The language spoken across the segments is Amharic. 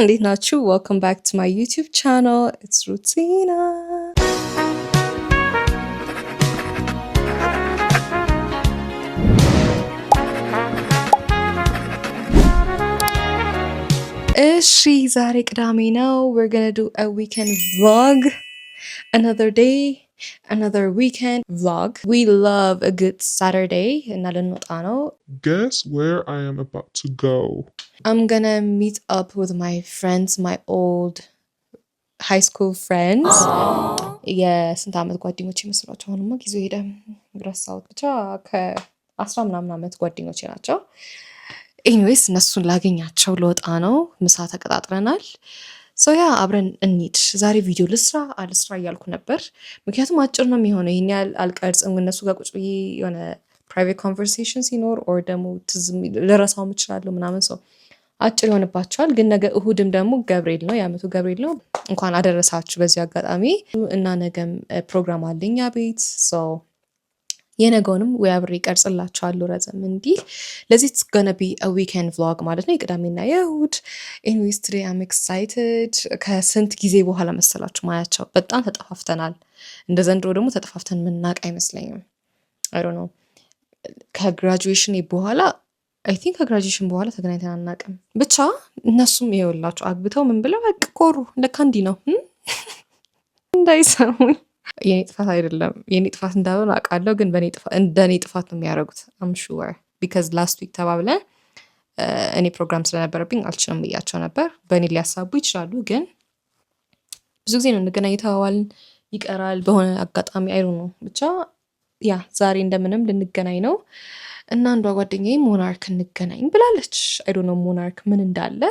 እንዴት ናችሁ? Welcome back to my YouTube channel. It's Rutina. እሺ ዛሬ ቅዳሜ ነው። We're gonna do a weekend vlog. Another day, another weekend vlog. We love a good Saturday. እና ልንወጣ ነው። Guess where I am about to go? I'm gonna meet up with my friends, my old high school friends. የስንት ዓመት ጓደኞቼ መስሏቸው? አሁንማ ጊዜው ሄደ ረሳሁት። ብቻ ከ10 ምናምን ዓመት ጓደኞቼ ናቸው። ኤኒዌይስ እነሱን ላገኛቸው ልወጣ ነው። ምሳ ተቀጣጥረናል። ሶ ያ አብረን እንሂድ። ዛሬ ቪዲዮ አልስራ እያልኩ ነበር፣ ምክንያቱም አጭር ነው የሚሆነው። ይሄን ያህል አልቀርጽም። እነሱ ጋር ቁጭ ብዬ የሆነ ፕራይቬት ኮንቨርሴሽን ሲኖር ኦር ደግሞ ልረሳው እችላለሁ ምናምን፣ ሰው አጭር ይሆንባቸዋል። ግን ነገ እሁድም ደግሞ ገብርኤል ነው፣ የዓመቱ ገብርኤል ነው። እንኳን አደረሳችሁ በዚህ አጋጣሚ እና ነገም ፕሮግራም አለኝ ቤት። ሶ የነገውንም ወይ አብሬ ቀርጽላችኋለሁ ረዘም እንዲህ። ለዚህ it's gonna be a weekend vlog ማለት ነው፣ የቅዳሜና የእሁድ። anyways today I'm excited። ከስንት ጊዜ በኋላ መሰላችሁ ማያቸው። በጣም ተጠፋፍተናል። እንደ ዘንድሮ ደግሞ ተጠፋፍተን ምናቅ አይመስለኝም። I don't know ከግራጁዌሽን በኋላ I think ከግራጁዌሽን በኋላ ተገናኝተን አናውቅም። ብቻ እነሱም ይኸውላችሁ አግብተው ምን ብለው በቃ ኮሩ። ለካ እንዲህ ነው እንዳይሰሙኝ። የኔ ጥፋት አይደለም፣ የኔ ጥፋት እንዳልሆነ አውቃለሁ፣ ግን እንደኔ ጥፋት ነው የሚያደርጉት። I'm sure because last week ተባብለን እኔ ፕሮግራም ስለነበረብኝ አልችልም ብያቸው ነበር። በእኔ ሊያሳቡ ይችላሉ፣ ግን ብዙ ጊዜ ነው እንገናኝ ተባባልን፣ ይቀራል በሆነ አጋጣሚ አይሉ ነው። ብቻ ያ ዛሬ እንደምንም ልንገናኝ ነው እና አንዷ ጓደኛዬ ሞናርክ እንገናኝ ብላለች። I don't know ሞናርክ ምን እንዳለ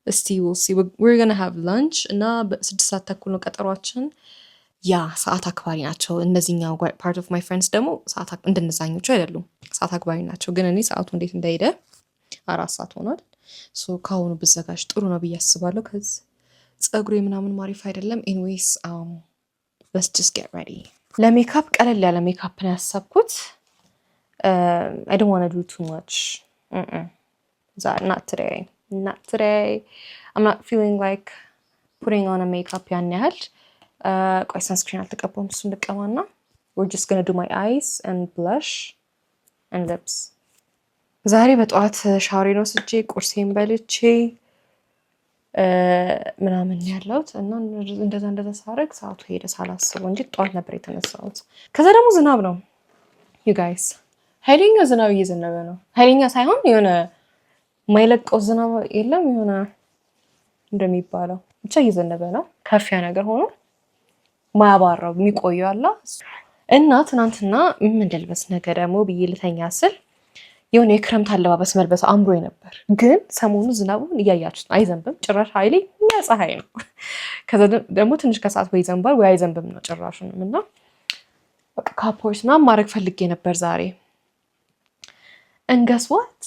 እስቲ we'll see. We're gonna have lunch እና በ6 ሰዓት ተኩል ነው ቀጠሯችን። ያ ሰዓት አክባሪ ናቸው እነዚህኛው ፓርት ኦፍ ማይ ፍሬንድስ። ደግሞ ሰዓት እንደነዛኞቹ አይደሉም፣ ሰዓት አክባሪ ናቸው። ግን እኔ ሰዓቱ እንዴት እንደሄደ 4 ሰዓት ሆኗል። ሶ ካሁኑ ብዘጋጅ ጥሩ ነው ብዬ አስባለሁ። ከዚህ ፀጉሬ ምናምን ማሪፍ አይደለም። ኤኒዌይስ let's just get ready። ለሜካፕ ቀለል ያለ ሜካፕ ነው ያሰብኩት። I don't want to do too much. Not today. I'm not feeling like putting on a makeup ያን ያህል። ቆይ ሰንስክሪን አልተቀባሁም፣ እሱን ልቀባና we're just gonna do my eyes and blush and lips። ዛሬ በጠዋት ሻወሬን ወስጄ ቁርሴን በልቼ ምናምን ያለሁት እና እንደዛ ሳረግ ሰዓቱ ሄደ ሳላስበው እንጂ ጠዋት ነበር የተነሳሁት። ከዛ ደግሞ ዝናብ ነው you guys። ኃይለኛ ዝናብ እየዘነበ ነው። ኃይለኛ ሳይሆን የሆነ ማይለቀው ዝናብ የለም፣ የሆነ እንደሚባለው ብቻ እየዘነበ ነው። ከፊያ ነገር ሆኖ ማያባራው የሚቆየው አላ። እና ትናንትና ምን ልልበስ ነገ ደግሞ ብዬ ልተኛ ስል የሆነ የክረምት አለባበስ መልበስ አምሮኝ ነበር። ግን ሰሞኑ ዝናቡን እያያችሁት አይዘንብም ጭራሽ፣ ኃይሌ ፀሐይ ነው። ከዛ ደግሞ ትንሽ ከሰዓት ወይ ዘንባል ወይ አይዘንብም ነው ጭራሹንም። እና በቃ ካፖርት ምናምን ማድረግ ፈልጌ ነበር ዛሬ። and guess what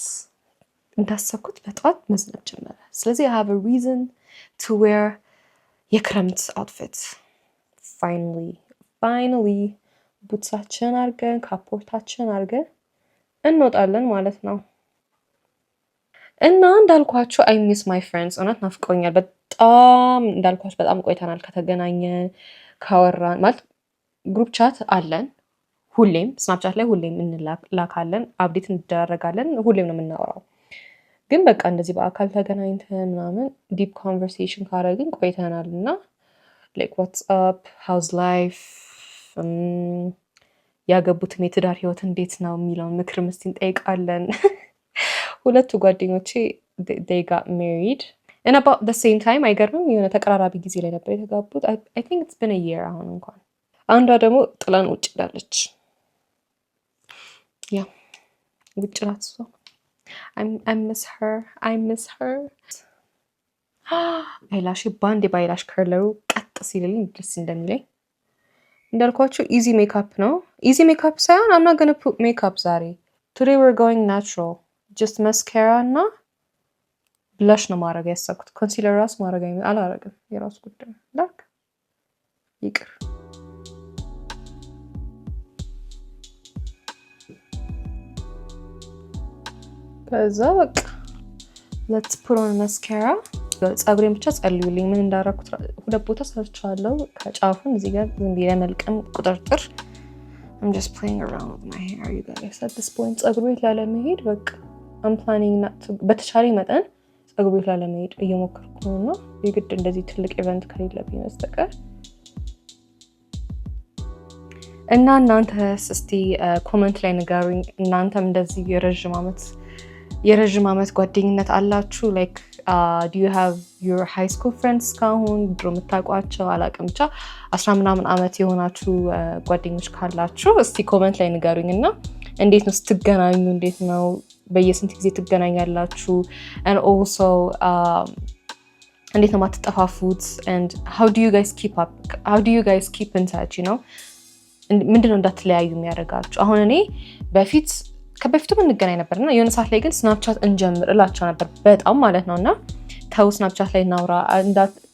እንዳሰብኩት በጠዋት መዝነብ ጀመረ። ስለዚህ I have a reason to wear የክረምት outfit. finally ቡትሳችን አድርገን ካፖርታችን አድርገን እንወጣለን ማለት ነው። እና እንዳልኳችሁ I miss my friends። እውነት ናፍቆኛል በጣም። እንዳልኳችሁ በጣም ቆይተናል ከተገናኘን ካወራን። ማለት ግሩፕ ቻት አለን ሁሌም፣ ስናፕቻት ላይ ሁሌም እንላካለን፣ አፕዴት እንደራረጋለን፣ ሁሌም ነው የምናወራው። ግን በቃ እንደዚህ በአካል ተገናኝተን ምናምን ዲፕ ኮንቨርሴሽን ካረግን ቆይተናል። እና like what's up, how's life፣ ያገቡትም የትዳር ህይወት እንዴት ነው የሚለውን ምክር ምስቲ እንጠይቃለን። ሁለቱ ጓደኞቼ they got married and about the same time። አይገርምም? የሆነ ተቀራራቢ ጊዜ ላይ ነበር የተጋቡት። I think it's been a year አሁን እንኳን። አንዷ ደግሞ ጥላን ውጭ ዳለች። ያ ውጭ ናት እሷ። I miss her። አይላሽ ባንዴ ባይላሽ ከርለሩ ቀጥ ሲልልኝ ደስ እንደሚለኝ። እንዳልኳችሁ ኢዚ ሜካፕ ነው። ኢዚ ሜካፕ ሳይሆን I'm not gonna put makeup ዛሬ። today we're going natural. just mascara እና blush ነው ማድረግ ያሰብኩት። ኮንሲለር ራስ ማድረግ አላረግም፣ የራሱ ጉዳይ ላክ ይቅር። ከዛ በቃ let's put on mascara ጸጉሬን ብቻ ጸልዩልኝ ምን እንዳረኩት ሁለት ቦታ ሰርቻለሁ ከጫፉን እዚህ ጋር ዝም ብዬ ለመልቀም ቁጥርጥር I'm just playing around with my hair you guys at this point ጸጉሬ ላለመሄድ በቃ I'm planning not to በተቻለኝ መጠን ጸጉሬ ላለመሄድ እየሞከርኩ ነውና የግድ እንደዚህ ትልቅ ኢቨንት ከሌለብኝ በስተቀር እና እናንተስ እስቲ ኮሜንት ላይ ንገሩኝ እናንተም እንደዚህ የረጅም ዓመት ጓደኝነት አላችሁ like do you have your high school friends ካሁን ድሮ የምታውቋቸው አላውቅም ብቻ 10 ምናምን ዓመት የሆናችሁ ጓደኞች ካላችሁ እስቲ ኮሜንት ላይ ንገሩኝና እንዴት ነው ስትገናኙ እንዴት ነው በየስንት ጊዜ ትገናኛላችሁ and also እንዴት ነው ማትጠፋፉት and how do you guys keep in touch you know ምንድነው እንዳትለያዩ የሚያደርጋችሁ አሁን እኔ ከበፊቱ እንገናኝ ነበርና የሆነ ሰዓት ላይ ግን ስናፕቻት እንጀምር እላቸው ነበር በጣም ማለት ነውና ታው ስናፕቻት ላይ እናውራ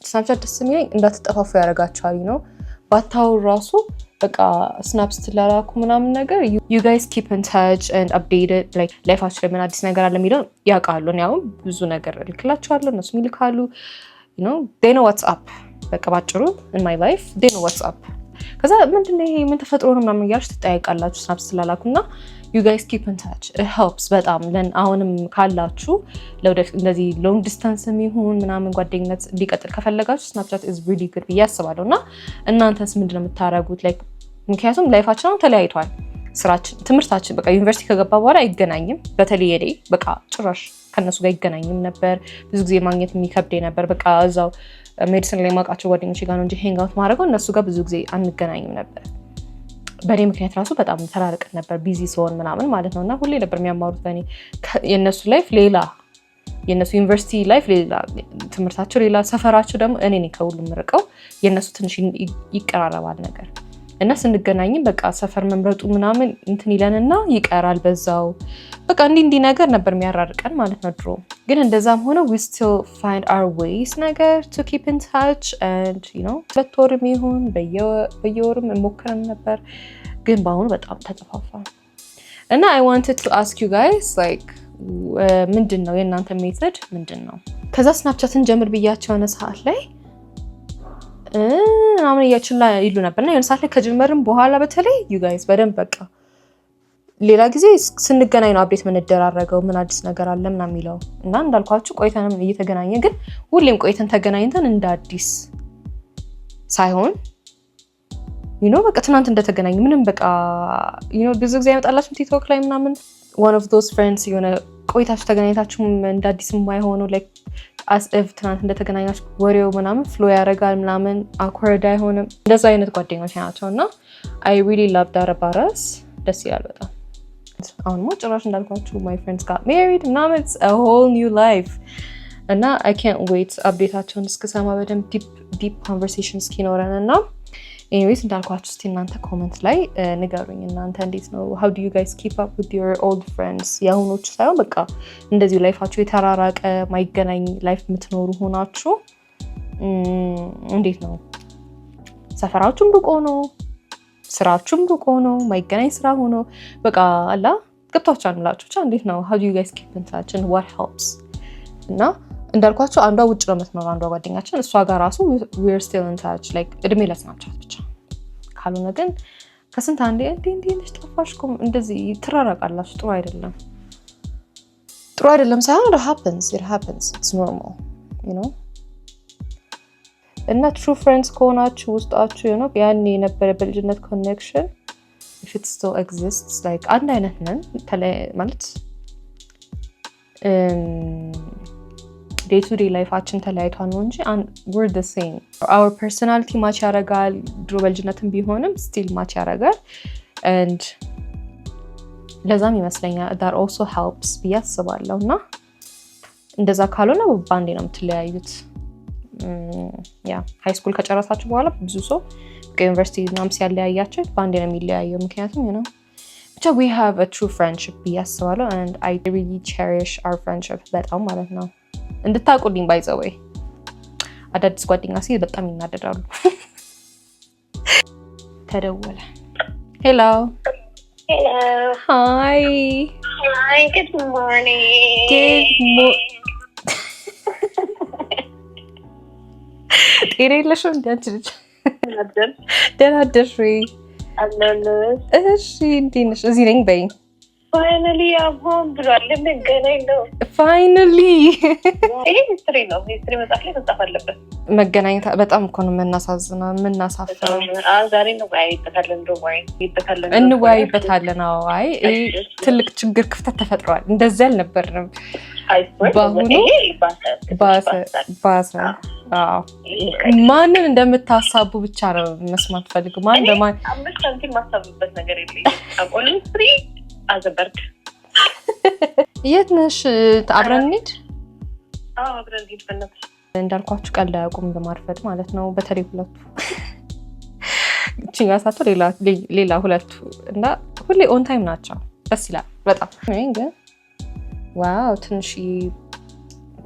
ስናፕቻት ደስ የሚለኝ እንዳትጠፋፉ ያደርጋችኋል ነው ባታው ራሱ በቃ ስናፕ ስትላላኩ ምናምን ነገር you guys keep in touch and updated like ላይፋችሁ ላይ ምን አዲስ ነገር አለ የሚለው ያውቃሉ ነው ብዙ ነገር ልክላችኋለሁ እነሱ ይልካሉ you know they know what's up በቃ ባጭሩ in my life they know what's up ከዛ ምንድነው ይሄ ምን ተፈጥሮ ነው ምናምን እያልሽ ትጠይቃላችሁ ስናፕ ስትላላኩና you guys keep in touch it helps በጣም አሁንም ካላችሁ ለወደፊት እንደዚህ long distance የሚሆን ምናምን ጓደኝነት እንዲቀጥል ከፈለጋችሁ Snapchat is really good ብያስባለሁና እናንተስ ምንድነው የምታረጉት like ምክንያቱም ላይፋችን ተለያይቷል ስራችን ትምህርታችን በቃ ዩኒቨርሲቲ ከገባ በኋላ አይገናኝም በተለይ እኔ በቃ ጭራሽ ከነሱ ጋር አይገናኝም ነበር ብዙ ጊዜ ማግኘት የሚከብደኝ ነበር በቃ እዛው ሜዲሲን ላይ ማቃቸው ጓደኞቼ ጋር ነው እንጂ ሄንግ አውት ማድረገው እነሱ ጋር ብዙ ጊዜ አንገናኝም ነበር በኔ ምክንያት ራሱ በጣም ተራርቀን ነበር ቢዚ ሶን ምናምን ማለት ነውና ሁሌ ነበር የሚያማሩት በኔ የነሱ ላይፍ ሌላ የነሱ ዩኒቨርሲቲ ላይፍ ሌላ ትምህርታቸው ሌላ ሰፈራቸው ደግሞ እኔ ነኝ ከሁሉም ርቀው የነሱ ትንሽ ይቀራረባል ነገር እና ስንገናኝም በቃ ሰፈር መምረጡ ምናምን እንትን ይለንና ይቀራል በዛው በቃ እንዲህ ነገር ነበር የሚያራርቀን ማለት ነው ድሮ ግን እንደዛም ሆነ we still find our ways ነገር to keep in touch and you know ለቶርም ይሁን በየወርም እንሞክረን ነበር ግን በአሁኑ በጣም ተጠፋፋን እና I wanted to ask you guys like ምንድነው የእናንተ ሜተድ ምንድነው ከዛ ስናፕቻትን ጀምር ብያቸው የሆነ ሰዓት ላይ አሁን ያችላ ይሉ ነበርና የሆነ ሰዓት ላይ ከጀመርን በኋላ በተለይ you guys በደንብ በቃ ሌላ ጊዜ ስንገናኝ ነው አፕዴት ምንደራረገው ምን አዲስ ነገር አለ ምናምን የሚለው እና እንዳልኳችሁ ቆይተንም እየተገናኘ ግን ሁሌም ቆይተን ተገናኝተን እንደ አዲስ ሳይሆን you know በቃ ትናንት እንደተገናኘ ምንም በቃ you know ብዙ ጊዜ ያመጣላችሁ ቲክቶክ ላይ ምናምን one of those friends የሆነ ቆይታችሁ ተገናኝታችሁ እንደ አዲስ የማይሆኑ like as if ትናንት እንደተገናኛችሁ ወሬው ምናምን ፍሎ ያደርጋል ምናምን awkward አይሆንም እንደዛ አይነት ጓደኞች ናቸውና I really love that about us ደስ ይላል በጣም አሁን ጭራሽ እንዳልኳችሁ my friends got married ምናምን it's a whole new life እና I can't wait updateaቸውን እስከሰማ በደንብ deep conversations እስኪኖረንና anyways እንዳልኳችሁ እስቲ እናንተ ኮሜንት ላይ ንገሩኝ እናንተ እንዴት ነው how do you guys keep up with your old friends ያሁኖቹ ሳይሆን በቃ እንደዚህ ላይፋችሁ የተራራቀ ማይገናኝ ላይፍ የምትኖሩ ሆናችሁ እንዴት ነው ሰፈራችሁም ሩቅ ሆኖ ስራችሁም ሩቅ ሆኖ ማይገናኝ ስራ ሆኖ በቃ አላ ገብታችኋል ምላችሁ ብቻ እንዴት ነው how do you guys keep in touch and what helps እና እንዳልኳችሁ አንዷ ውጭ ነው የምትኖረው አንዷ ጓደኛችን እሷ ጋር ራሱ we're still in touch like እድሜ ለስናፕቻት ብቻ ካልሆነ ግን ከስንት አንዴ እንዴ ነሽ ጠፋሽኩም እንደዚህ ትራራቃላችሁ ጥሩ አይደለም ሳይሆን it happens it's normal you know እና true friends ከሆናችሁ ውስጣችሁ you know ያኔ የነበረ በልጅነት connection if it still exists like አንድ አይነት ነን ማለት day to day ላይፋችን ተለያይቷል ነው እንጂ we're the same our personality match ያረጋል ድሮ በልጅነትም ቢሆንም still match ያረጋል and ለዛም ይመስለኛል that also helps ቢያስባለውና እንደዛ ካልሆነ ባንዴ ነው የምትለያዩት ያ ሃይ ስኩል ከጨረሳችሁ በኋላ ብዙ ሰው ከዩኒቨርሲቲ ምናምን ሲያለያያችሁ ባንዴ ነው የሚለያየው ምክንያቱም you know ብቻ we have a true friendship ቢያስባለው and I really cherish our friendship በጣም ማለት ነው እንድታቁልኝ by the way አዳዲስ ጓደኛ ሲል በጣም ይናደዳሉ ተደወለ hello hi good morning ጤና የለሽም እንደ አንቺ ልጅ ደህና አደርሽ ወይ? እሺ እንዴት ነሽ? እዚህ ነኝ በይኝ። ፋይናሊ አሁን ብሏል። ልንገናኝ ነው። ፋይናሊ ይሄ ሚስትሪ ነው። ሚስትሪ መጽሐፍ ላይ መጻፍ አለበት። መገናኘት በጣም እኮ ነው የምናሳዝነው፣ የምናሳፍረው። ዛሬ እንወያይበታለን። አይ ትልቅ ችግር ክፍተት ተፈጥሯል። እንደዚህ አልነበርንም። በአሁኑ ባሰ። ማንን እንደምታሳቡ ብቻ ነው መስማት ፈልግ። ማን በማን 5 ሳንቲም ማሳብበት ነገር የለኝም። ኦንሊ አዘበርድ የት ነሽ? አብረን እንሂድ። አብረን እንሂድ። በእናትሽ እንዳልኳችሁ ቀልድ አያውቁም በማርፈድ ማለት ነው። በተለይ ሁለቱ እቺኛ ሳቶ ሌላ ሁለቱ እና ሁሌ ኦን ታይም ናቸው። ደስ ይላል በጣም። ግን ዋው ትንሽ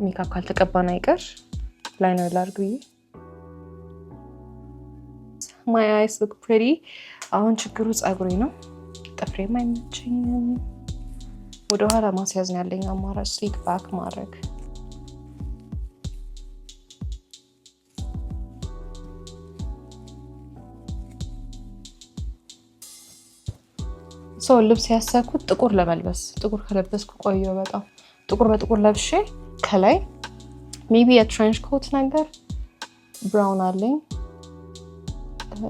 ሜካፕ ካልተቀባን አይቀር ላይ ነው ላድርግ ብዬ my eyes look pretty። አሁን ችግሩ ፀጉሬ ነው። ጥፍሬም አይመቸኝም። ወደኋላ ማስያዝ ነው ያለኝ አማራጭ፣ ስሊክ ባክ ማድረግ። ሰው ልብስ ያሰብኩት ጥቁር ለመልበስ፣ ጥቁር ከለበስኩ ቆየሁ በጣም። ጥቁር በጥቁር ለብሼ ከላይ ሜቢ የትሬንች ኮት ነገር ብራውን አለኝ፣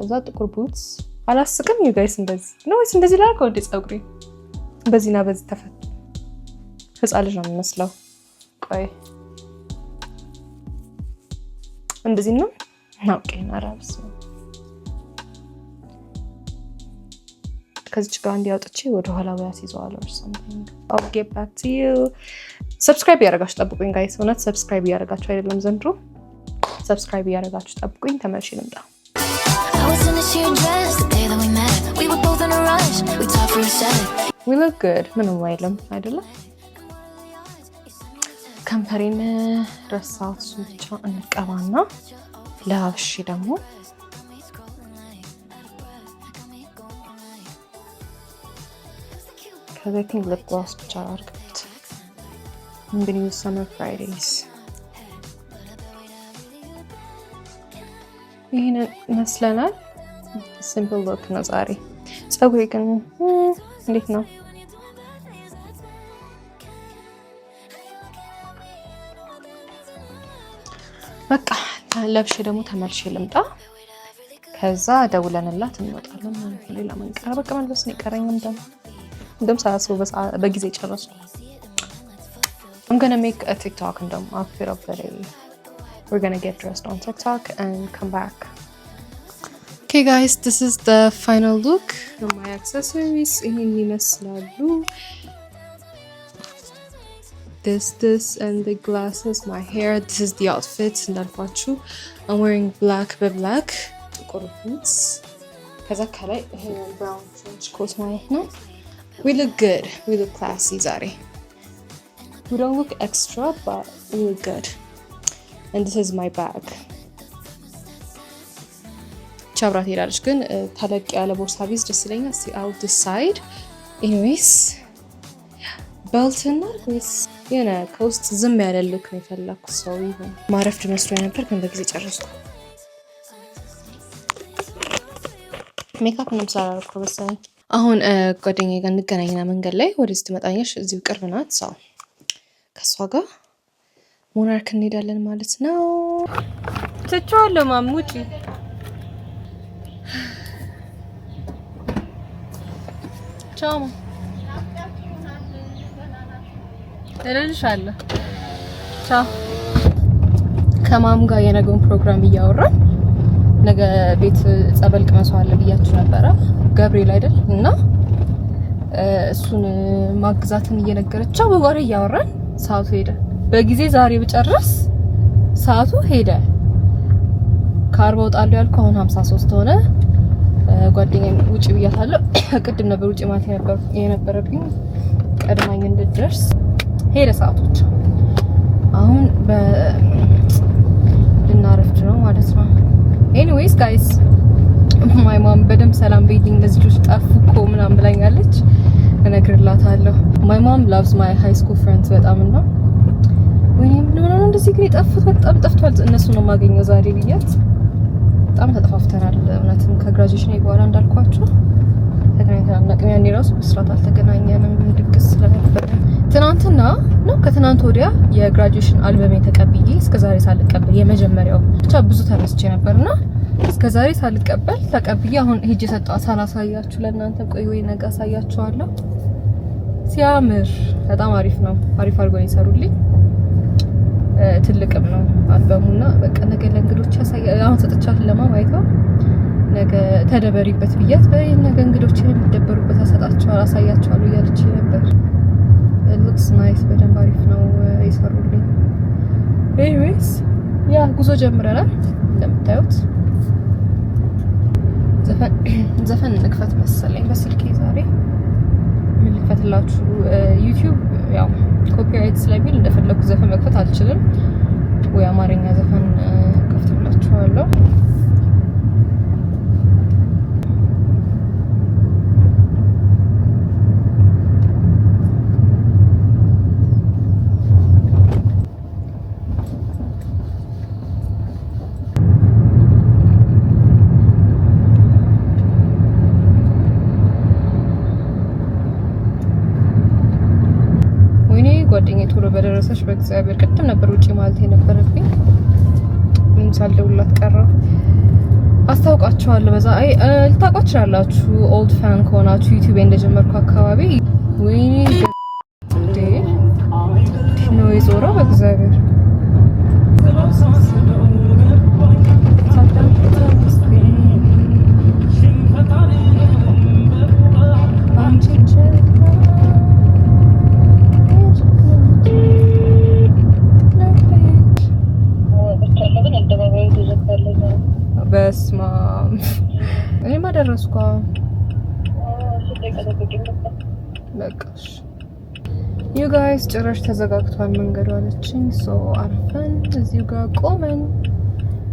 እዛ ጥቁር ቡትስ። አላስቅም ዩ ጋይስ? እንደዚህ ነው ወይስ እንደዚህ ላድርገው? እንደ ፀጉሬ በዚህና በዚህ ተፈት ህፃን ልጅ ነው የሚመስለው። ቆይ እንደዚህ ነው ናውቄ ናራብስ ነው። ከዚች ጋር እንዲያውጥቼ ወደ ኋላ ወያስ ይዘዋል or something. I'll get back to you. ሰብስክራይብ ያደርጋችሁ ጠብቁኝ ጋይስ። እውነት ሰብስክራይብ ያደርጋችሁ አይደለም ዘንድሮ ሰብስክራይብ ያደርጋችሁ ጠብቁኝ። ተመልሼ ልምጣ። We look good. ምንም አይልም አይደለም። ከንፈሬን ረሳሁት። እሱ ብቻ እንቀባና ለብሼ ደግሞ ከዛ ቲንክ ሊፕ ግሎስ ብቻ አድርግበት። እንግዲህ ሰመር ፍራይዴይስ ይሄን መስለናል። ሲምፕል ሉክ ነው ዛሬ። ፀጉሬ ግን እንዴት ነው? በቃ ለብሼ ደግሞ ተመልሼ ልምጣ። ከዛ ደውለንላት እንወጣለን ማለት ነው። ሌላ መንቀራ በቃ መልበስ ነው የቀረኝ። እንደም ሳያስበው በጊዜ ጨረስኩ። I'm gonna make a TikTok and outfit of the day. We're gonna get dressed on TikTok and come back. Okay guys, this is the final look of my accessories. ይሄን ይመስላሉ። This and the glasses, my hair. This is the outfit እንዳልኳችሁ I'm wearing black በblack ጥቁር boots ከዛ ከላይ ይሄ brown trench coat ማለት ነው። We look good. We look classy ዛሬ. We don't look extra but we look good. And this is my bag. ቻብራት ሄዳለች ግን ተለቅ ያለ ቦርሳ ቢዝ ደስ ይለኛል። I'll decide. Anyways belt እና this ከውስጥ ዝም ያለ ሉክ ነው የፈለኩት። ሰው ይሁን ማረፍድ መስሎኝ ነበር ግን በጊዜ ጨረስኩ። ሜካፕ ነው የምሰራው መሰለኝ። አሁን ጓደኛዬ ጋር እንገናኝና መንገድ ላይ ወደዚህ ትመጣኛለሽ። እዚሁ ቅርብ ናት። ሰው ከሷ ጋር ሞናርክ እንሄዳለን ማለት ነው። ትቻለሁ ማሙጪ ቻው እልልሻለሁ። ቻው። ከማም ጋር የነገውን ፕሮግራም እያወራን ነገ ቤት ጸበል ቅመሷል ብያችሁ ነበረ። ገብርኤል አይደል? እና እሱን ማግዛትን እየነገረቻው በጓሮ እያወራን ሰዓቱ ሄደ። በጊዜ ዛሬ ብጨርስ ሰዓቱ ሄደ። ከ40 ወጣለሁ ያልኩ አሁን 53 ሆነ። ጓደኛዬ ውጪ ብያታለሁ። ቅድም ነበር ውጪ ማለት የነበረብኝ ቀድማኝ እንድደርስ ሄደ ሰዓቶች። አሁን ልናረፍድ ነው ማለት ነው። ኤኒዌይስ ጋይስ ማይ ማም በደምብ ሰላም ቤቲንግ ለዚህ ልጅ ጠፉ እኮ ምናምን ብላኛለች። እነግርላታለሁ። ማይ ማም ላቭስ ማይ ሃይ ስኩል ፍሬንድስ በጣም እና ወይ ምን ነው እንደዚህ ግን የጠፉት በጣም ጠፍቷል። እነሱ ነው የማገኘው ዛሬ ብያት በጣም ተጠፋፍተናል። እውነትም ከግራጁዌሽን በኋላ እንዳልኳችሁ ተገናኝተን አናውቅም። ያኔ ራሱ በስርዓት አልተገናኘንም ድግስ ስለነበር ትናንትና ነው ከትናንት ወዲያ የግራጁዌሽን አልበሜን ተቀብዬ እስከዛሬ ሳልቀበል የመጀመሪያው ብቻ ብዙ ተመስጬ ነበርና እስከዛሬ ሳልቀበል ተቀብዬ አሁን ሄጄ ሰጣው ሳላሳያችሁ ለእናንተ ቆይ ወይ ነገ አሳያችኋለሁ። ሲያምር በጣም አሪፍ ነው። አሪፍ አድርጎ ነው የሰሩልኝ። ትልቅም ነው አልበሙና በቃ ነገ ለእንግዶች አሁን ሰጥቻት ለማማይታ ነገ ተደበሪበት ብያት ነገ እንግዶች የሚደበሩበት አሳያቸዋለሁ እያለች ነበር። looks nice በደንብ አሪፍ ነው የሰሩልኝ። anyways ያ ጉዞ ጀምረናል። እንደምታዩት ዘፈን እንክፈት መሰለኝ በስልኬ ዛሬ ምን ልክፈትላችሁ? ዩቲዩብ ያው ኮፒራይት ስለሚል እንደፈለኩ ዘፈን መክፈት አልችልም። ወይ አማርኛ ዘፈን ከፍትላችኋለሁ። ጓደኛዬ ቶሎ በደረሰች በእግዚአብሔር ቅድም ነበር ውጪ ማለት የነበረብኝ ምን ሳልደውላት ቀረው። አስታውቃችኋለሁ በዛ ልታውቋችሁ ትችላላችሁ ኦልድ ፋን ከሆናችሁ ዩቲዩብ እንደጀመርኩ አካባቢ ወይኔ ነው የዞረው በእግዚአብሔር በስማ እኔማ ደረስኩ። በቃሽ ዩ ጋይስ ጭራሽ ተዘጋግቷል መንገዱ አለችኝ። ሶ አርፈን እዚሁ ጋር ቆመን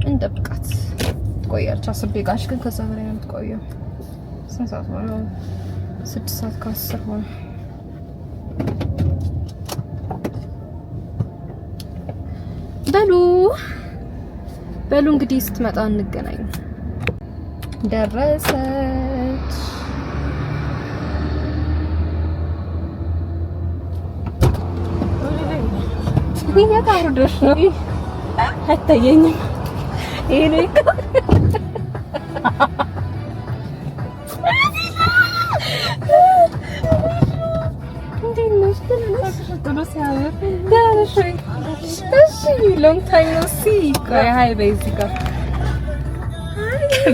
እንጠብቃት። ትቆያለች 10 ደቂቃሽ ግን ከዛ በላይ ነው የምትቆየው። ስንት ሰዓት ነው? 6 ሰዓት ከ10 ሆነ። በሉ እንግዲህ ስትመጣ እንገናኝ። ደረሰች። ቢኛ ታውርደሽ ነው አታየኝም። ይሄ ነው ሎንግ ታይም ኖ ሲ። ቆይ ሃይ በዚህ ጋር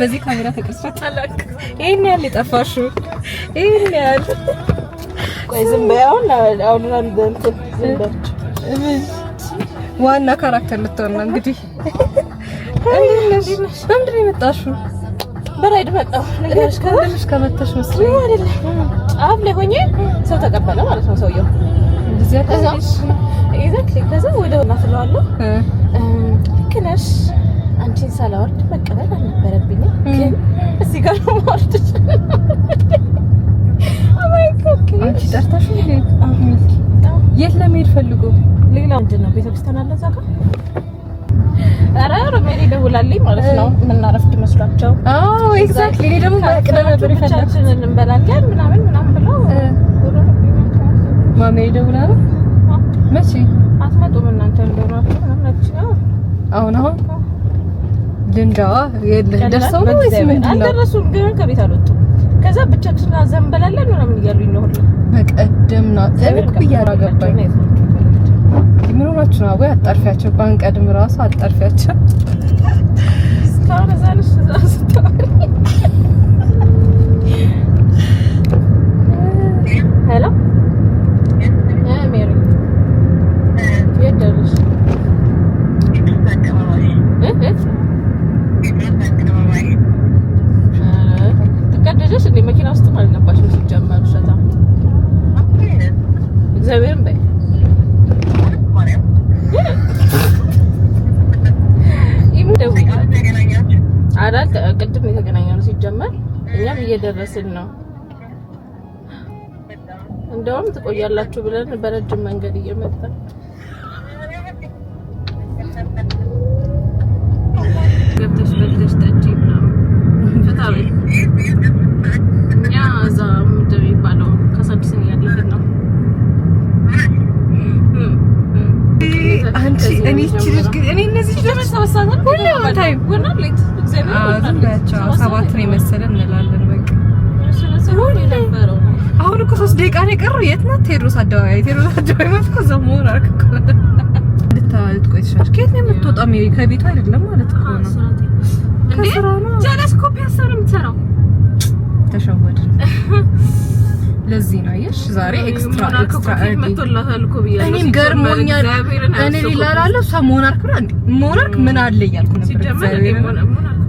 በዚህ ካሜራ ተቀርጿል። ይሄን ያህል የጠፋሽው ይሄን ያህል ቆይ ዝም በያው አሁን እንትን ዋና ካራክተር ልትሆን ነው እንግዲህ። እንዴት ነሽ? በምንድን ነው የመጣሽው? በራይድ መጣሁ። ነገርሽ ካለሽ ከመተሽ መስሎኝ አይደለም። ጫፍ ላይ ሆኜ ሰው ተቀበለ ማለት ነው ሰውየው እንደዚህ ያታሽ ኤግዛክትሊ። ከዛ ወደ እናፍለዋለሁ ልክ ነሽ አንቺን ሳላወርድ መቀበል አልነበረብኝም፣ ግን እዚህ ጋር ነው ማውርድ። አንቺ ጠርታሽ የት ለመሄድ ፈልጎ ሌላ ምንድን ነው ቤተክርስቲያን አለ እዛ ጋር። ኧረ ሮሜሪ ደውላልኝ ማለት ነው የምናረፍድ መስሏቸው። አዎ ኤግዛክትሊ። እኔ ደግሞ በቅደም ነበር ይፈልጋችን እንበላለን ምናምን ብለው ማሜ ደውላ ነው መቼ አትመጡም እናንተ እንደሆናችሁ ምናምን ነው አሁን ልንዳዋ ደርሰው ነው ወይስ ምንድን ነው? አልደረሱም ግን ከቤት አልወጡም። ከዛ ብቻችን አዘንበላለን ምናምን እያሉኝ ነው ሁሉ በቀደም ነው ዘብኩ እያራገባኝ ምን ሆናችሁ ነው? ወይ አጣርፊያቸው ባንቀድም ራሱ አጣርፊያቸው እስካሁን እዛልሽ ዛስታሪ ሄሎ ሜሪ የደረሽ ተቀደደሽ እንዴ? መኪና ውስጥ ማለት ነባሽው ሲጀመር ሸታ እግዚአብሔርን በይ አዳል ቅድም የተገናኘነው ሲጀመር እኛም እየደረስን ነው። እንደውም ትቆያላችሁ ብለን በረጅም መንገድ እየመጣን ገብተሽ በልተሽ ጠጪ ምናምን ፈታዊ ያ እዛ ምንድን ነው የሚባለው ከሳድስን ያለፈን ነው አንቺ እኔ ችግር ግን እኔ እነዚህ ተመሳሳተን ሁሉ ታይም ወናለች እግዚአብሔር ወናለች ሰባት ነው መሰለን እንላለን በቃ ስለዚህ ነበረው አሁን እኮ 3 ደቂቃ ነው የቀረው የት ናት ቴዎድሮስ አደባባይ ማለት እኮ ዘሞን አርክኩ ልታልት ቆይተሻል ከየት ነው የምትወጣው ሜሪ ከቤቷ አይደለም ማለት እኮ ነው ከስራ ነው ጀለስ ኮፒ አሰራ የምትሰራው ተሸወድ ለዚህ ነው አየሽ ዛሬ ኤክስትራ መጥቶላታል እኮ ብያለሁ እኔም ገርሞኛል እኔ ሊላላለው ሞናርክ ነው እንዴ ሞናርክ ምን አለ እያልኩ ነበር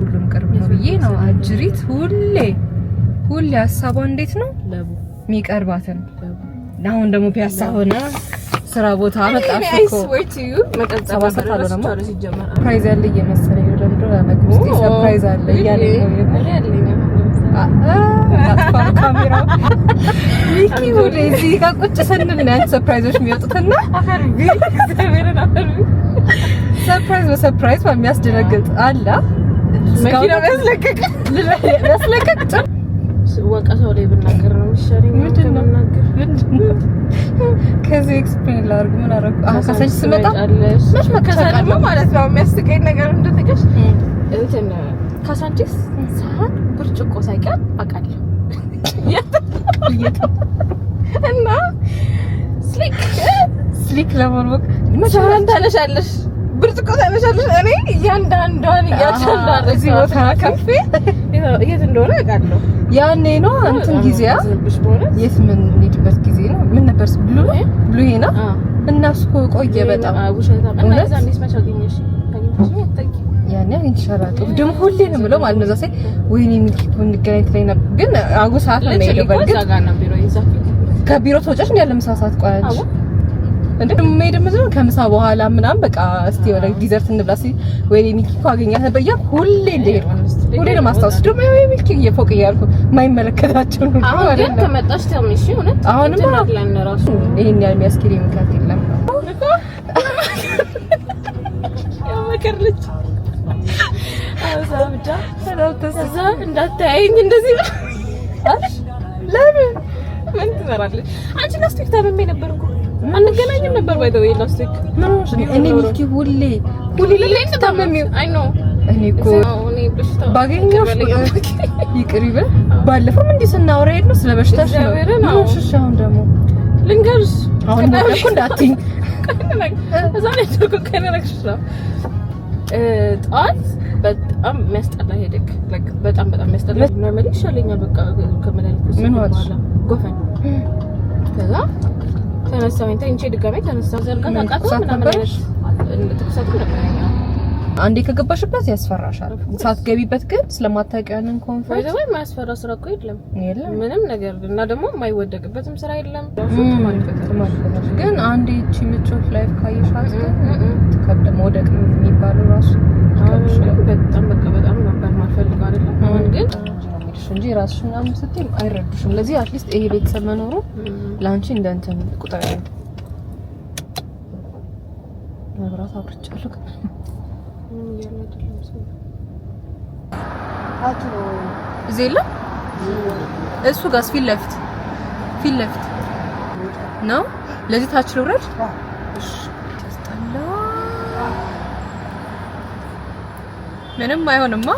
ሁሉም ቅርብ ነው ብዬ ነው አጅሪት ሁሌ ሀሳቧ እንዴት ነው የሚቀርባትን አሁን ደግሞ ፒያሳ ሆነ ስራ ቦታ መጣሽ እኮ ሰርፕራይዝ አለ እየመሰለኝ ነው ደግሞ ለመግስቲ ሰርፕራይዝ አለ እያለኝ ነው ካሜራ ሚኪ ወደ እዚህ ጋር ቁጭ ስንል ነው ሰርፕራይዞች የሚወጡትና ሰርፕራይዝ በሰርፕራይዝ በሚያስደነግጥ አለ መኪና ያስለቀቅ ወቀሰው ላይ ብናገር ነው የሚሻለኝ ከዚህ ኤክስፕሌን ላድርግ ምን አደረኩ ከሰች ስመጣ መች መከሰልም ማለት ነው የሚያስቀኝ ነገር እንደተቀሽ እንትን ካሳንቺስ ሰዓት ብርጭቆ ሳይቀር አውቃለሁ እና ስሊክ ለማንወቅ መቻላን ታነሻለሽ ብርጭቆ ታነሻለሽ እኔ እያንዳንዷን እያቻላል እዚህ ቦታ ካፌ የት እንደሆነ አውቃለሁ ያኔ ነው እንትን ጊዜያ የት ምን ሄድበት ጊዜ ነው ምን ነበር ብሉ ይሄና እና እሱ ቆየ በጣም እና ዛኔስ መች አገኘሽ ያኔ እንሽራጡ ደም ሁሌ ነው ብለው ማለት ነው ዛሴ ወይኔ ሚልኪ እንገናኝ ትለኝ ነበር ግን አጉ ሰዓት ነው የሄደው በርግጥ ከቢሮ ተወጫሽ እንደ ያለ ምሳ ሰዓት ቆያች እንዴ ምን ምንድነው ከምሳ በኋላ ምናምን በቃ እስቲ ወደ ዲዘርት እንብላ ሲ ወይኔ ሚልኪ እኮ አገኛት ነበር ያ ሁሌ እንደሄድኩ ሁሌ ነው ማስታወስ ደግሞ ያው ሚልኪ እየፎቅ እያልኩ ማይመለከታቸው ነው አሁን ተመጣሽ ተምሽ እውነት አሁንም ራሱ ይሄን ያህል የሚያስኬድ ምክንያት የለም ያው መከርልች አዛብዳ ተዛ እንዳታየኝ እንደዚህ ለምን ምን ትሰራለች አንቺ ላስት ዊክ ታመሜ ነበር እኮ አንገናኝም ነበር ባይ ዘ ዌይ ላስት ዊክ እኔ ሚልኪ ሁሌ ተታመሚው አይ ኖ እኔ እኮ ባገኘሽ ይቅር ይበል ባለፈው እንዴ ስናወራ ሄድ ነው ስለበሽታሽ ነው እሺ አሁን ደግሞ ልንገርሽ አሁን ደግሞ እንዳትኝ እዛ ላይ ተቆከነረክሽ ነው ጣት በጣም የሚያስጠላ ሄደክ ላይክ በጣም የሚያስጠላ ኖርማሊ ይሻለኛል በቃ ከመላልኩስ ምን ሆነሽ ጎፈን ከዛ ተነሳሁኝ ተንቼ ድጋሜ ተነሳሁ ዘርጋ ታቃተው ምናምን አይነት ትኩሳት ነበረኛ አንዴ ከገባሽበት ያስፈራሻል ሳትገቢበት ግን ስለማታውቂው ያንን ኮንፈረንስ ወይ ማስፈራ ስራ እኮ የለም ምንም ነገር እና ደግሞ የማይወደቅበትም ስራ የለም ግን አንዴ እቺ ምቾት ላይፍ ካየሻት ግን ተከብደ መውደቅ የሚባለው ራሱ በጣም በጣም ነበር ማልፈልግ አይደለም አሁን ግን እንጂ ራስሽን ምናምን ስትይ አይረዱሽም ለዚህ አትሊስት ይሄ ቤተሰብ መኖሩ ላንቺ እንደ እንትን ቁጥር ነው መብራት አብርቻለሁ ዜላ እሱ ጋር ፊት ለፊት ነው ለዚህ ታች ልውረድ እሺ ተስጠላ ምንም አይሆንማ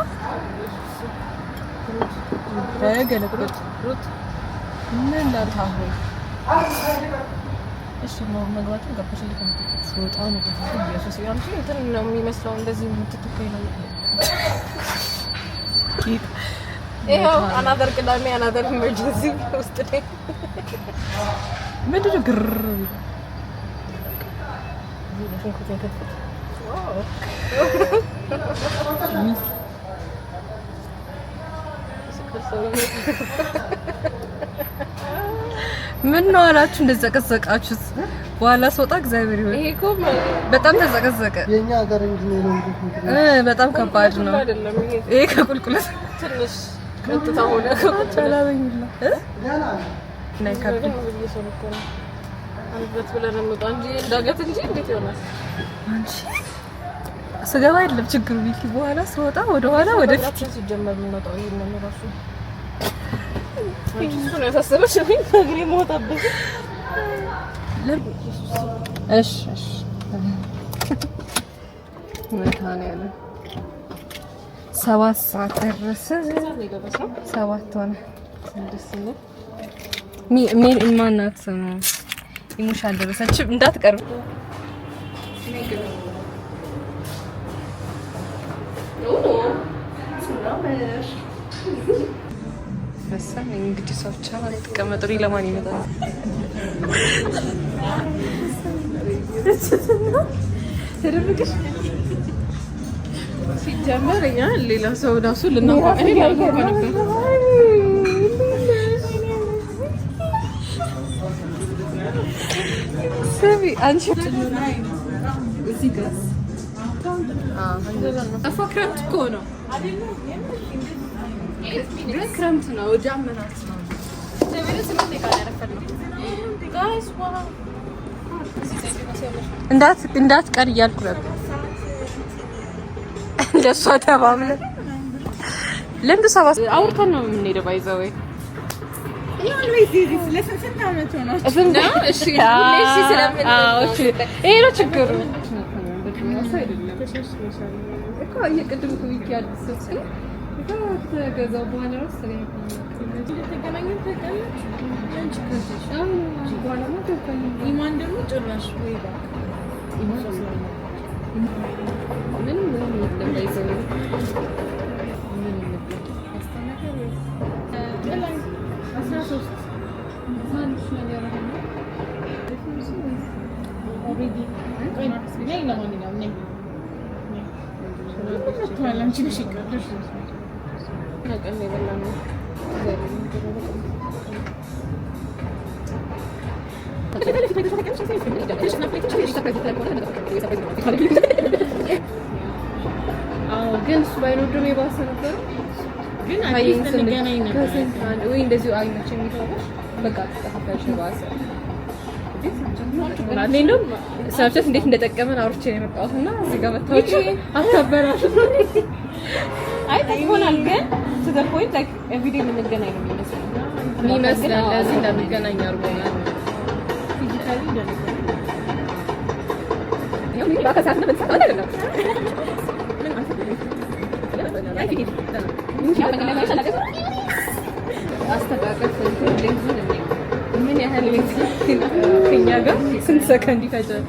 ገለበት ሩት ምን ላታሁ እሺ መግባት ገባሽ ልከምት ወጣው ነው ኢየሱስ ያንቺ እንትን ነው የሚመስለው እንደዚህ የምትተከይ ነው ይሄው አናደር ቅዳሜ አናደር ኢመርጀንሲ ውስጥ ነኝ ምንድነው ግር ምን ነው አላችሁ እንደዘቀዘቃችሁት በኋላ ሰውጣ እግዚአብሔር ይሁን። ይሄ እኮ በጣም ተዘቀዘቀ። የኛ ሀገር ኢንጂነር ነው በጣም ከባድ ነው። ይሄ ከቁልቁለት ትንሽ ቀጥታ ሆነ ከቻላበኝላ ናይ ካብድ አንበት ብለን እንውጣ እንጂ ዳገት እንጂ እንዴት ይሆናል? አንቺ ስገባ አይደለም ችግሩ ቢልኪ በኋላ ስወጣ ወደ ኋላ ወደ ፊት ሲጀመር ነው ታው ይሄን ራሱ እሱን ያሳሰበሽ እግሬ ሞታበት እሺ መታን ያለ 7 ሰዓት ደረሰ 7 ሆነ 6 ነው ሜል ማናት ነው ኢሞሽን ደረሰች እንዳትቀርብ በሰም እንግዲህ ሰዎች አለ ተቀመጥሪ ለማን ይመጣል ተደብቀሽ ሲጀመር እኛ ሌላ ሰው ዳሱ ልናውቀው ነበር ሰቢ አንቺ እዚህ ጋር አፈክራት እኮ ነው ክረምት ነው ጃመናት ነው እንዳት ቀር እያልኩ ነበር እንደሷ ተባብለ ለምዱ ሰባት አውርተን ነው የምንሄደው ባይዘው ያን ወይዚ ስለሰንት አመት ነው እሺ እሺ ስለምን እሺ ይሄ ነው ችግሩ እኮ የቅድም ኩዊክ ያድስስ ተገዛው በኋላ ወሰለኝ ተገናኘን ተቀመጥ አንቺ ከዚህ በኋላ ነው ኢማን ደግሞ ጭራሽ ወይ ባክ ኢማን ምንም እንደማይዘው ምን አስተናገር ወይ 13 ማንሽ ነገር አለ ኦሬዲ ቆይና ስለ ለማንኛውም ነኝ አንቺ ነሽ ይቀርሽ አቀን የበላነው ግን እሱ ባይኖርም የባሰ ነበር ግን አዲስ ተገናኝ ነበር ወይ እንደዚሁ አይመች የሚተዋሽ በቃ ተጣጣሽ ባሰ እንደው ሳብቸት እንዴት እንደጠቀመን አውርቼ ነው የመጣሁትና እዚህ ጋር መጣሁት አታበራሽ አይ ተቆናል ግን to the point like every day የምንገናኝ ነው የሚመስለው ለዚህ እንደምንገናኝ አድርጎናል ፊዚካሊ እንደነበር ያው ምን ባከሳት ነው በጣም አይደለም ምን አስተካከል ምን ያህል ከኛ ጋር ስንት ሰከንድ ይፈጃል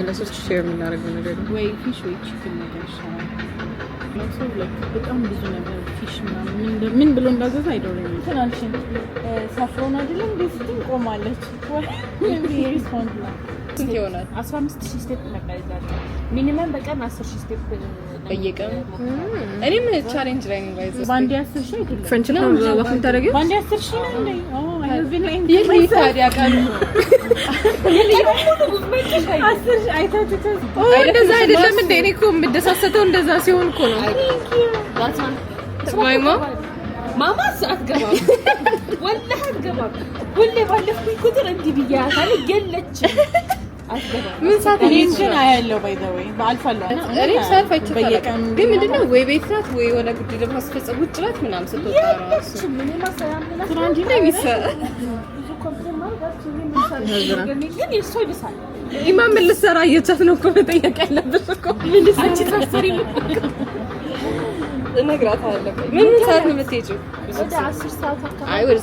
ለሶስት ሼር የምናደርገው ነገር ወይ ፊሽ ወይ ቺክን ነገር ይሻላል በጣም ብዙ ነገር ፊሽ ምን ብሎ እንዳዘዘ አይደለም ትናንሽን ሳፍሮን አይደለም ቢስቲን ቆማለች ወይ ሪስፖንድ ስንት ይሆናል 15000 ስቴፕ መቀየር ሚኒመም በቀን 10000 ስቴፕ በየቀኑ እኔም ቻሌንጅ ላይ ነው ባይዘ ባንዲ 10000 አይደለም ፍሬንች ነው ዋክን ታደርጊው ባንዲ 10000 ነው እንዴ አይ ሃቭ ቢን ላይክ ይሄ ታዲያ ቀን አስር አይታችሁ እንደዛ አይደለም እንዴ እኔ እኮ የምደሳሰተው እንደዛ ሲሆን እኮ ነው ማማ አትገባም ወላሂ አትገባም ሁሌ ባለፍኩኝ ቁጥር እንዲህ ብያታለሁ የለች አትገባም ምን ሰዓት እንትን አያለው ባይ ዘ ወይ ባልፋለሁ እኔ ሰልፍ አይተታለሁ ግን ምንድነው ወይ ቤት ናት ወይ ወደ ጉድ ለማስፈጸም ውጭ ናት ምናምን ስትወጣ ራሱ ምን ማሰራምና ትራንጂ ላይ ቢሰ ብዙ ኮምፕሌን ግን የሷ ይብሳል ኢማም ልሰራ እየቻት ነው እኮ መጠየቅ ያለብሽ እኮ ምን አንቺ ታሰሪ እነግራታለሁ ምን ሰዓት ነው የምትሄጂው ወደ 10 ሰዓት አካባቢ አይ ወደ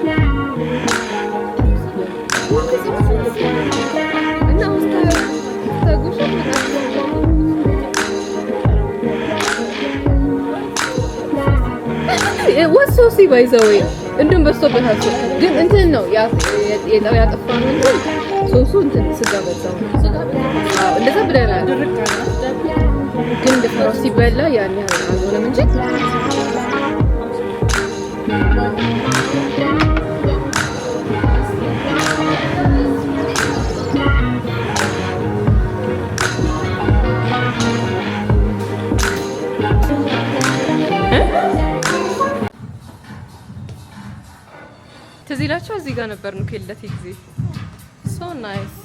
Now ባይዘው እንደም በስተበታል ግን እንትን ነው ያጠፋነው እንትን ሶሱ እንትን ስጋ በዛው አዎ እንደዛ ብለናል ግን እንደፈራው ሲበላ ያን ያህል አልሆነም እንጂ ትዚላችሁ እዚህ ጋር ነበር ነው ከለቴ ጊዜ so nice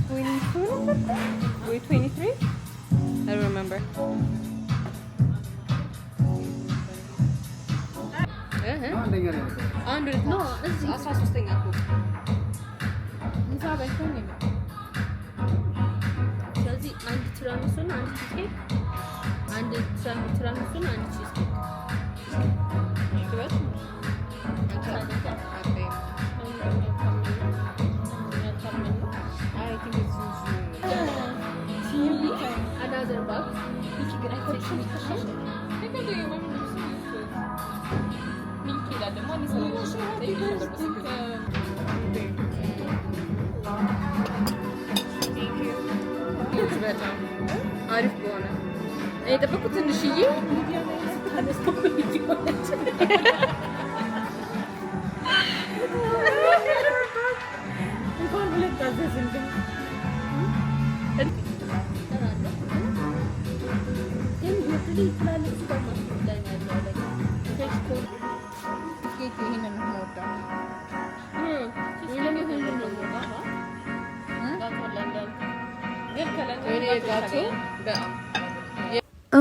22 wait 23 I don't remember አንድ ነው እዚህ 13ኛ እኮ ምሳ በልተን ነው ስለዚህ አንድ ትራንስና አንድ ቺዝ አንድ ትራንስና አንድ ቺዝ ይበቃ another box which you can አሪፍ በሆነ የጠበቁት ትንሽዬ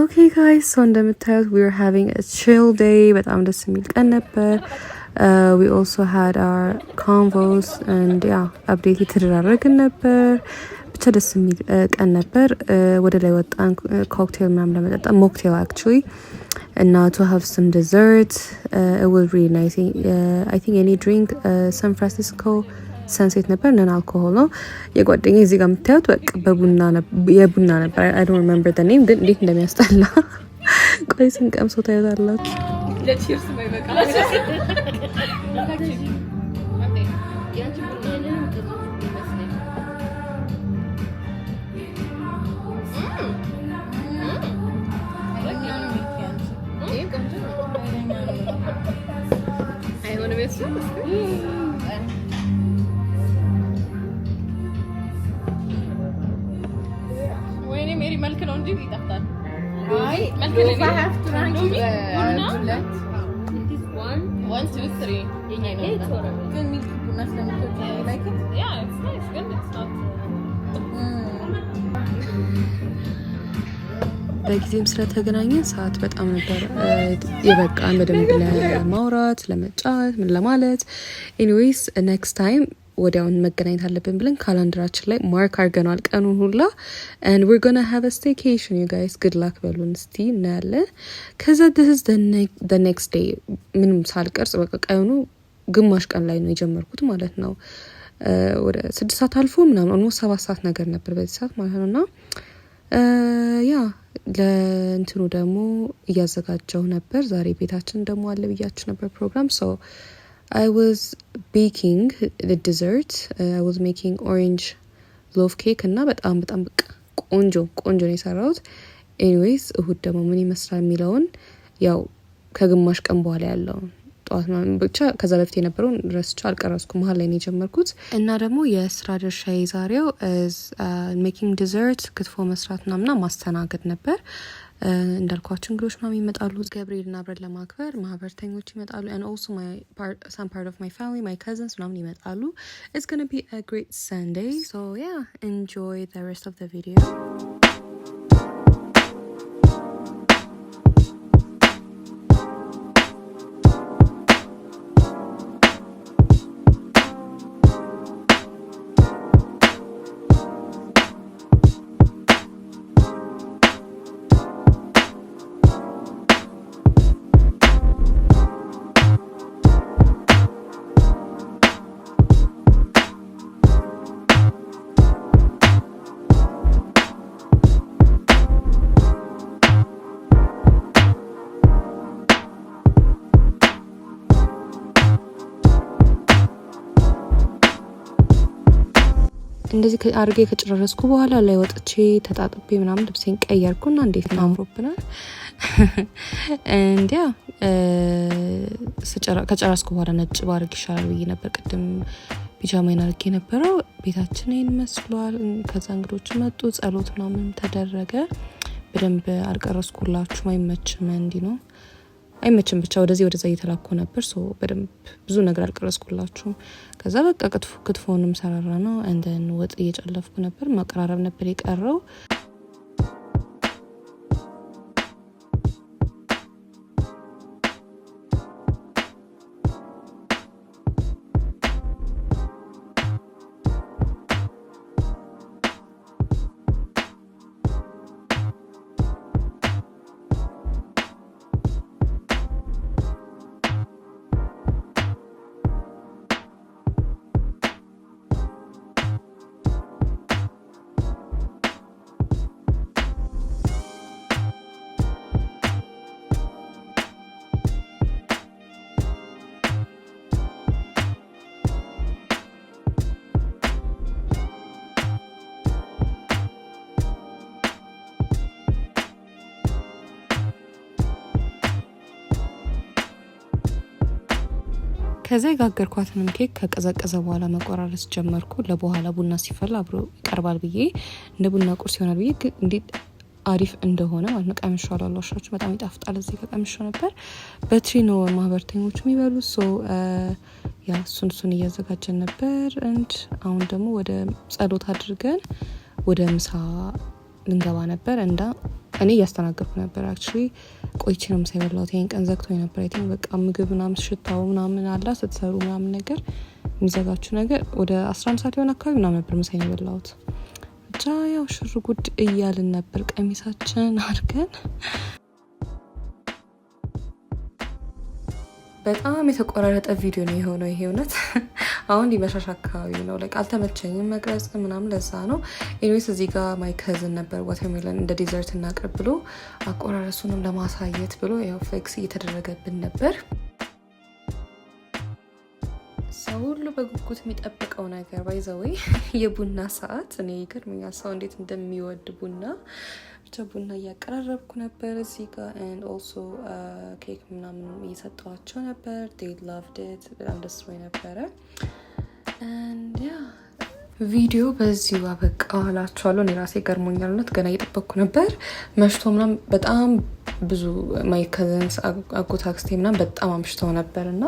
Okay guys, so እንደምታዩት we were having a chill day በጣም ደስ የሚል ቀን ነበር we also had our convos and yeah update የተደራረግን ነበር ብቻ ደስ የሚል ቀን ነበር ወደ ላይ ወጣን ኮክቴል ምናምን ለመጠጣት ሞክቴል actually and now to have some dessert it was really nice I think any drink San Francisco ሰንሴት ነበር ነን አልኮሆል ነው የጓደኛዬ እዚህ ጋር የምታዩት በቃ የቡና ነበር I don't remember the name ግን እንዴት እንደሚያስጠላ ቆይ ስንቀምሰው ታዩታላችሁ ለቺርስ ማይበቃ ሜሪ መልክ ነው እንጂ ይጣፍጣል አይ መልክ ነው I have to rank it one 2 3 የኛ ነው ግን ሚልክ ቡና ስለምትወጪ like it yeah it's nice ግን it's not በጊዜም ስለተገናኘን ሰዓት በጣም ነበር የበቃን በደንብ ለማውራት ለመጫወት ምን ለማለት anyways next time ወዲያውን መገናኘት አለብን ብለን ካላንደራችን ላይ ማርክ አድርገናል ቀኑን ሁላ and we're going to have a staycation you guys good luck በሉን እስቲ እናያለን ከዛ this is the next day ምንም ሳልቀርጽ በቃ ቀኑ ግማሽ ቀን ላይ ነው የጀመርኩት ማለት ነው ወደ 6 ሰዓት አልፎ ምናምን almost 7 ሰዓት ነገር ነበር በዚህ ሰዓት ማለት ነውና ያ ለእንትኑ ደግሞ እያዘጋጀው ነበር ዛሬ ቤታችን ደግሞ አለ ብያችሁ ነበር ፕሮግራም so I was baking the dessert I was making orange loaf cake እና በጣም በቃ ቆንጆ ነው የሰራሁት anyways እሁድ ደግሞ ምን ይመስላል የሚለውን ያው ከግማሽ ቀን በኋላ ያለው ጧት ነው ብቻ ከዛ በፊት የነበረውን ረስቼው አልቀረስኩም መሀል ላይ ነው የጀመርኩት እና ደግሞ የስራ ድርሻዬ ዛሬው is making dessert ክትፎ መስራትና ማስተናገድ ነበር እንዳልኳችሁ እንግዶች ምናምን ይመጣሉ ገብርኤልና አብረን ለማክበር ማህበርተኞች ይመጣሉ and also some part of my family my cousins ምናምን ይመጣሉ it's going to be a great Sunday so yeah enjoy the rest of the video እንደዚህ አርጌ ከጨረስኩ በኋላ ላይ ወጥቼ ተጣጥቤ ምናምን ልብሴን ቀየርኩና እንዴት ነው አምሮብናል እንዴ ከጨረስኩ በኋላ ነጭ ባርግ ይሻላል ብዬ ነበር ቅድም ፒጃማዬን አርጌ ነበረው ቤታችን ይመስላል ከዛ እንግዶች መጡ ጸሎት ምናምን ተደረገ በደንብ አልቀረስኩላችሁም አይመችም እንዴ ነው አይመችም ብቻ ወደዛ እየተላኩ ነበር በደንብ ብዙ ነገር አልቀረስኩላችሁም ከዛ በቃ ክትፎንም ሰራራ ነው እንደን ወጥ እየጨለፍኩ ነበር ማቀራረብ ነበር የቀረው ከዛ የጋገርኳትንም ኬክ ከቀዘቀዘ በኋላ መቆራረስ ጀመርኩ ለበኋላ ቡና ሲፈላ አብሮ ይቀርባል ብዬ እንደ ቡና ቁርስ ይሆናል ብዬ እንዴት አሪፍ እንደሆነ ማለት ነው ቀምሻለሁ አላሻችሁ በጣም ይጣፍጣል እዚህ ከቀምሻው ነበር በትሪ ነው ማህበርተኞች የሚበሉት ያ እሱን እያዘጋጀን ነበር አሁን ደግሞ ወደ ጸሎት አድርገን ወደ ምሳ ልንገባ ነበር እኔ ያስተናገርኩ ነበር አክቹሊ ቆይቼ ነው ምሳ የበላሁት ይሄን ቀን ዘግቶኝ ነበር አይተኝ በቃ ምግብ ምናምን ሽታው ምናምን አላ ስትሰሩ ምናምን ነገር የሚዘጋችሁ ነገር ወደ 11 ሰዓት የሆነ አካባቢ ምናምን ነበር ምሳ የበላሁት ብቻ ያው ሽር ጉድ እያልን ነበር ቀሚሳችን አድርገን በጣም የተቆራረጠ ቪዲዮ ነው የሆነው ይሄ እውነት አሁን ሊመሻሽ አካባቢ ነው like አልተመቸኝም መቅረጽ ምናምን ለዛ ነው ኤኒዌይስ እዚህ ጋር ማይ ከዝን ነበር ዋተርሜሎን እንደ ዴዘርት እናቅርብ ብሎ አቆራረሱንም ለማሳየት ብሎ ያው ፍሌክስ እየተደረገብን ነበር ሰው ሁሉ በጉጉት የሚጠብቀው ነገር ባይዘዌ የቡና ሰዓት እኔ ይገርመኛል ሰው እንዴት እንደሚወድ ቡና ብቻ ቡና እያቀራረብኩ ነበር እዚህ ጋር and also ኬክ ምናምን እየሰጠዋቸው ነበር they loved it በጣም ደስ ብሎኝ ነበረ and yeah ቪዲዮ በዚህ አበቃ አላችኋለሁ እኔ ራሴ ገርሞኛልነት ገና እየጠበቅኩ ነበር መሽቶ ምናምን በጣም ብዙ ማይ ከዘንስ አጎት አክስቴ ምናምን በጣም አምሽተው ነበርና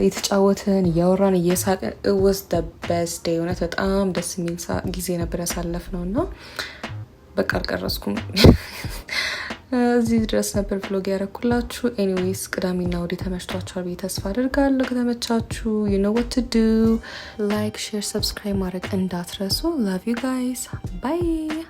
የተጫወትን እያወራን እየሳቅን it was the best day እውነት በጣም ደስ የሚል ጊዜ ነበር ያሳለፍነውና በቃ አልቀረስኩም እዚህ ድረስ ነበር vlog ያረኩላችሁ ኤኒዌይስ ቅዳሜና ወደ ተመሽቷችኋል ብዬ ተስፋ አደርጋለሁ ከተመቻችሁ you know what to do like share subscribe ማድረግ እንዳትረሱ love you guys bye